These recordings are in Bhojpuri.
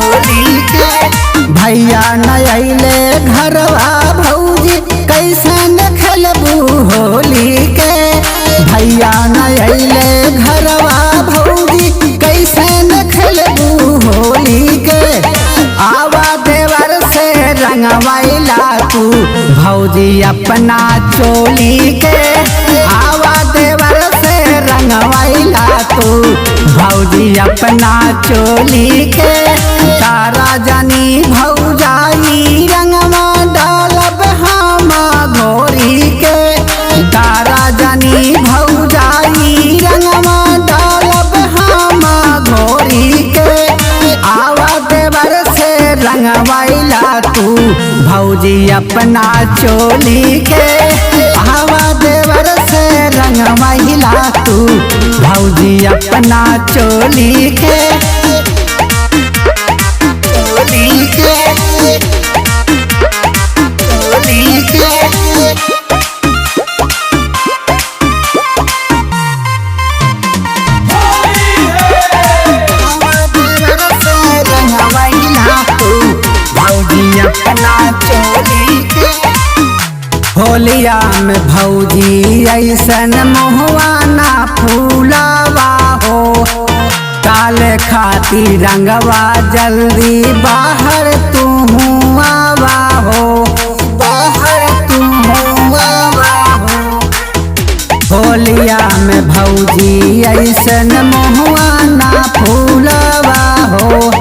चोली के। भैया न अइले घरवा भौजी कैसन खेलबू होली के। भैया न अइले घरवा भौजी कैसन खेलबू होली के। आवा देवर से रंगवैला तू भौजी अपना चोली के। आवा देवर से रंगवैला तू भौजी अपना चोली के। तारा जानी भौजाई रंगवा डालब हम घोरी के। तारा जानी भौजाई रंगवा डालब हम घोरी के। आवा देवर से रंगवैला तू भौजी अपना चोली के। आवा देवर से रंगवैला तू भौजी अपना चोली के। चोली के चोली के होलिया में भौजी ऐसन मुहवा ना फूलावा हो। काले खातिर रंगवा जल्दी बाहर तू आवा हो। बाहर तू आवा हो। होलिया में भौजी ऐसन मुहवा ना फूलावा हो।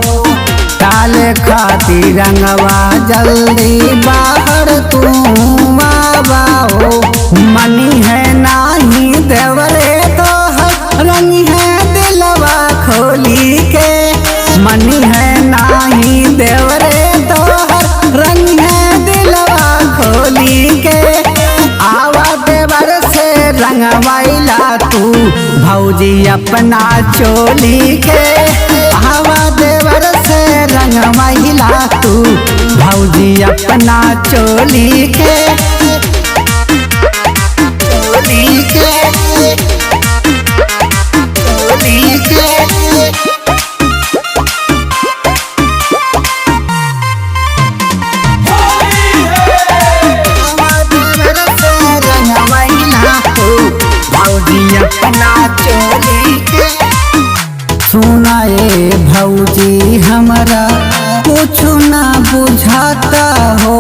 काले खातिर रंगवा जल्दी बाहर तू आवा हो। मनी है नाही देवरे तो रंग है दिलवा खोली के। मनी है नाही देवरे तो रंग है दिलवा खोली के। आवा देवर से रंगवैला तू भौजी अपना चोली के। आवा देवर से रंगवैला तू भौजी अपना चोली के। चोली के चोली के अपना चोली के। सुनाए भौजी हमरा कुछ ना बुझाता हो।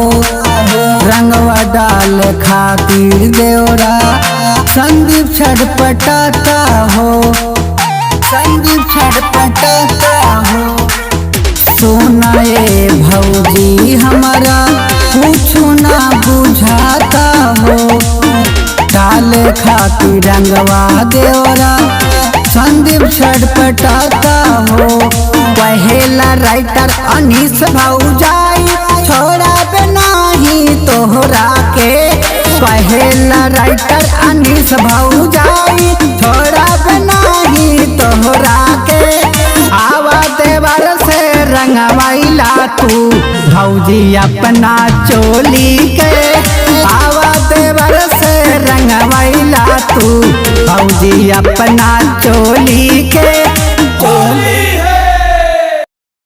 रंगवा डाल खातिर देवरा संदीप छटपटाता हो। संदीप छटपटाता हो। सुनाए भौजी हमरा कुछ ना बुझाता हो। डाले खातिर रंगवा देवरा संदीप छटपटाता हो। पहला राइटर अनीस भौजाई छोड़ा बनाही तोहरा के। पहला राइटर अनीस भौजाई छोड़ा बनाही तोहरा के। आवा देवर से रंगवैला तू भौजी अपना चोली के। आवा देवर से रंगवैला तू भौजी अपना चोली के।